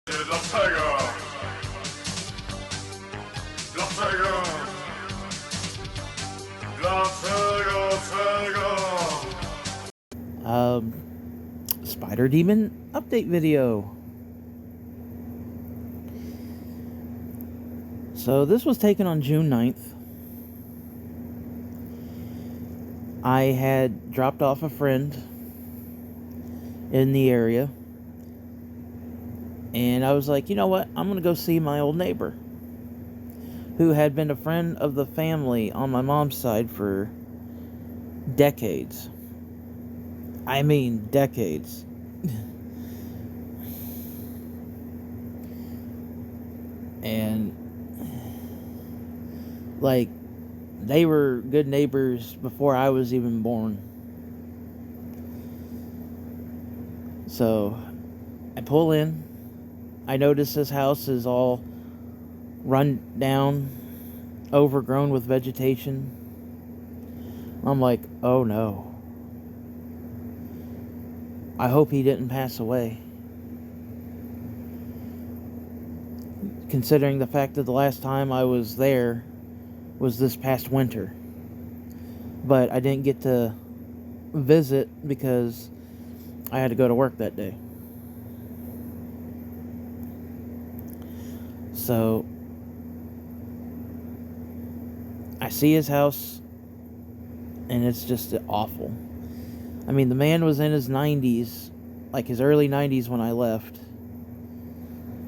Dlatego, dlatego, dlatego. Spider Demon update video. So this was taken on June 9th. I had dropped off a friend in the area, and I was like, you know what, I'm gonna go see my old neighbor, who had been a friend of the family on my mom's side for decades. I mean, decades. And like, they were good neighbors before I was even born. So I pull in. I notice this house is all run down, overgrown with vegetation. I'm like, oh no. I hope he didn't pass away. Considering the fact that the last time I was there was this past winter. But I didn't get to visit because I had to go to work that day. So I see his house, and it's just awful. I mean, the man was in his 90s, like his early 90s when I left.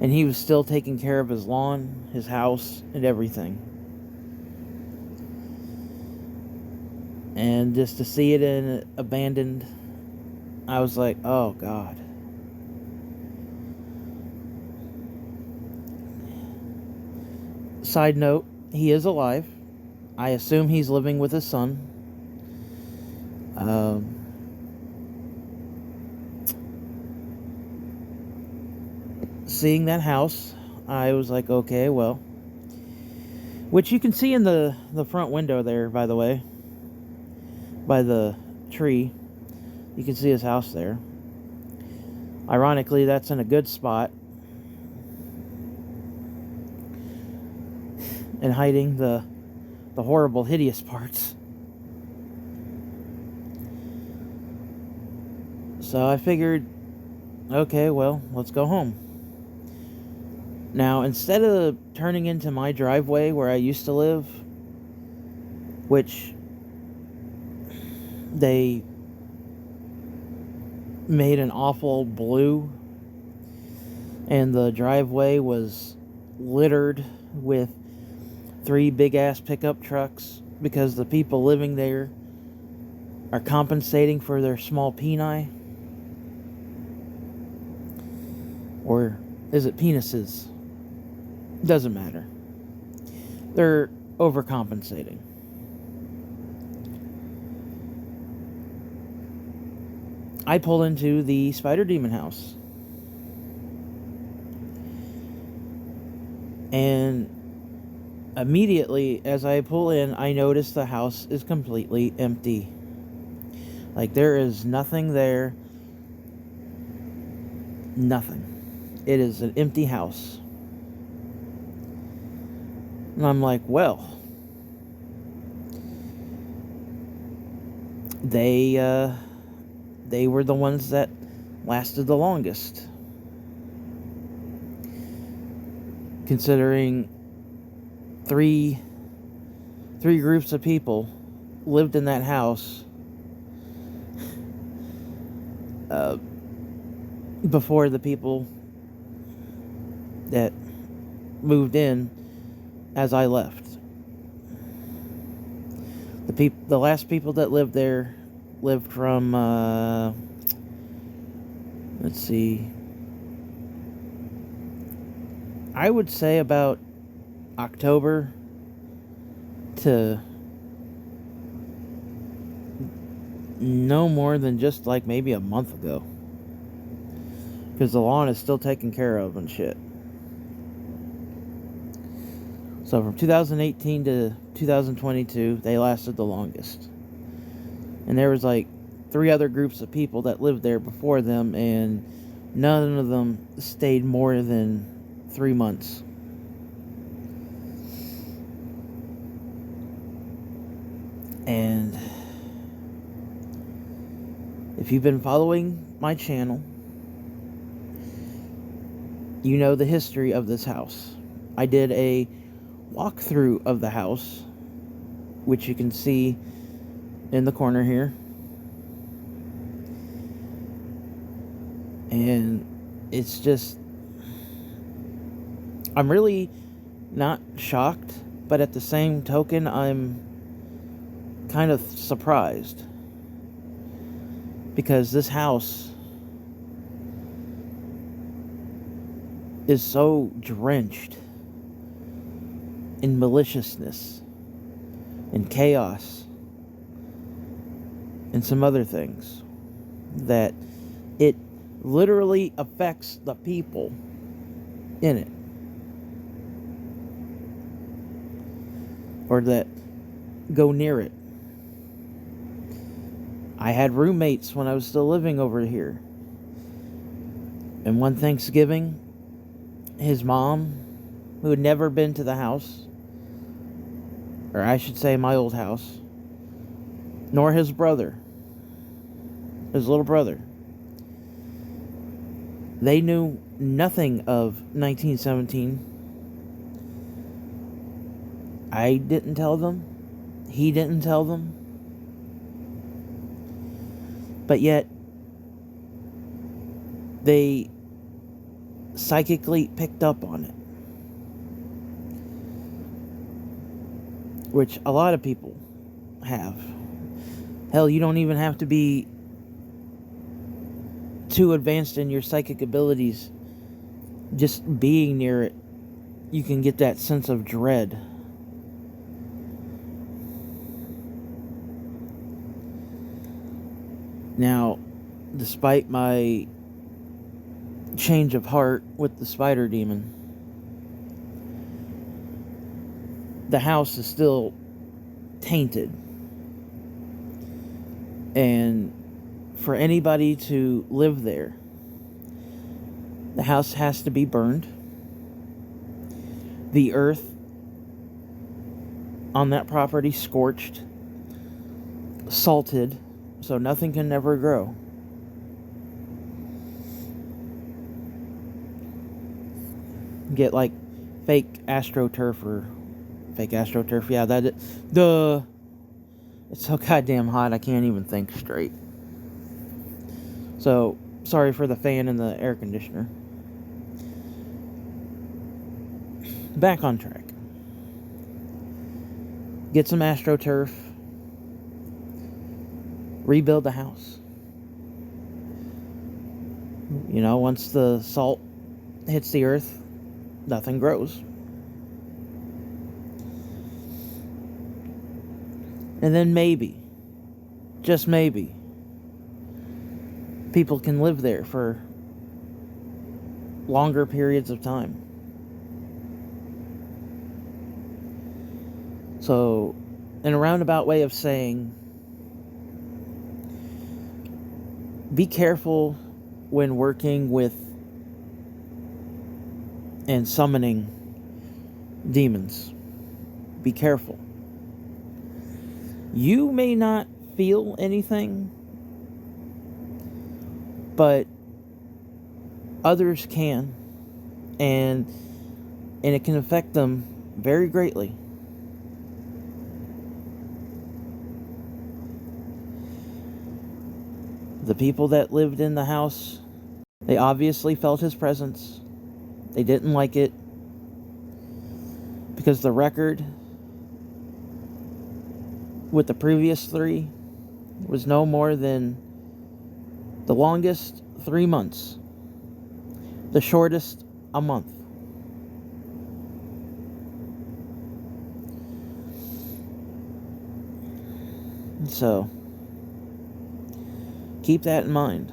And he was still taking care of his lawn, his house, and everything. And just to see it in abandoned, I was like, oh God. Side note, he is alive. I assume he's living with his son. Seeing that house, I was like, okay, well. Which you can see in the front window there, by the way. By the tree. You can see his house there. Ironically, that's in a good spot. And hiding the horrible, hideous parts. So I figured, okay, well, let's go home. Now, instead of turning into my driveway where I used to live, which they made an awful blue, and the driveway was littered with 3 big-ass pickup trucks because the people living there are compensating for their small peni. Or is it penises? Doesn't matter. They're overcompensating. I pull into the Spider Demon house. And immediately as I pull in, I notice the house is completely empty. Like, there is nothing there. Nothing. It is an empty house. And I'm like, well, they were the ones that lasted the longest. Considering three groups of people lived in that house before the people that moved in as I left. The last people that lived there lived from let's see, I would say about October to no more than just like maybe a month ago, because the lawn is still taken care of and shit. So from 2018 to 2022, they lasted the longest. And there was like 3 other groups of people that lived there before them, and none of them stayed more than 3 months. And if you've been following my channel, you know the history of this house. I did a walkthrough of the house, which you can see in the corner here. And it's just, I'm really not shocked, but at the same token, I'm kind of surprised. Because this house is so drenched in maliciousness and chaos and some other things that it literally affects the people in it, or that go near it. I had roommates when I was still living over here, and one Thanksgiving, his mom, who had never been to the house, or I should say my old house, nor his brother, his little brother, they knew nothing of 1917. I didn't tell them. He didn't tell them. But yet, they psychically picked up on it. Which a lot of people have. Hell, you don't even have to be too advanced in your psychic abilities. Just being near it, you can get that sense of dread. Now, despite my change of heart with the spider demon, the house is still tainted. And for anybody to live there, the house has to be burned. The earth on that property scorched, salted, so nothing can ever grow. Get like fake astroturf, yeah, it's so goddamn hot I can't even think straight. So, sorry for the fan and the air conditioner. Back on track. Get some astroturf. Rebuild the house. You know, once the salt hits the earth, nothing grows. And then maybe, just maybe, people can live there for longer periods of time. So, in a roundabout way of saying, be careful when working with and summoning demons. Be careful. You may not feel anything, but others can, and it can affect them very greatly. The people that lived in the house, they obviously felt his presence. They didn't like it because the record with the previous 3 was no more than the longest 3 months, the shortest a month. So, keep that in mind.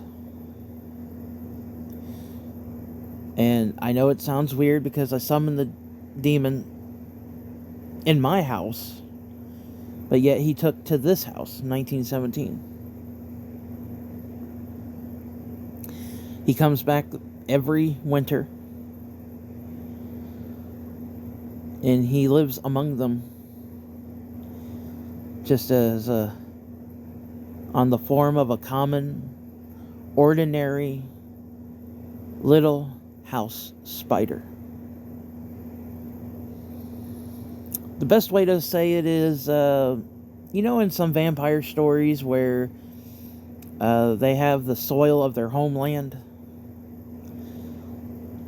And I know it sounds weird because I summoned the demon in my house, but yet he took to this house in 1917. He comes back every winter, and he lives among them, just as on the form of a common, ordinary little house spider. The best way to say it is, in some vampire stories where they have the soil of their homeland.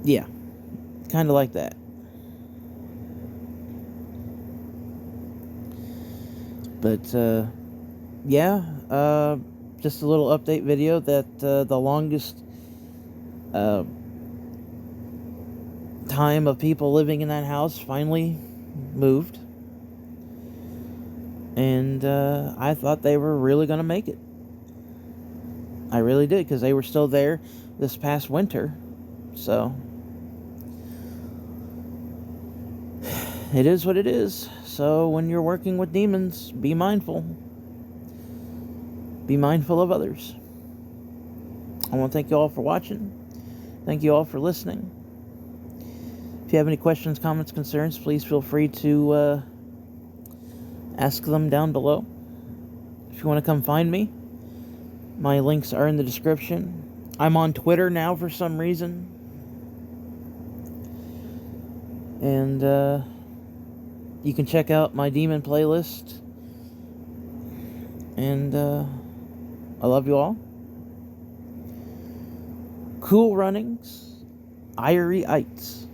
Yeah, kind of like that. But, just a little update video that the longest time of people living in that house finally moved. And I thought they were really going to make it. I really did, because they were still there this past winter. So, it is what it is. So, when you're working with demons, be mindful. Be mindful of others. I want to thank you all for watching. Thank you all for listening. If you have any questions, comments, concerns, please feel free to ask them down below. If you want to come find me, my links are in the description. I'm on Twitter now for some reason. And you can check out my demon playlist. And I love you all. Cool runnings. Irie-ites.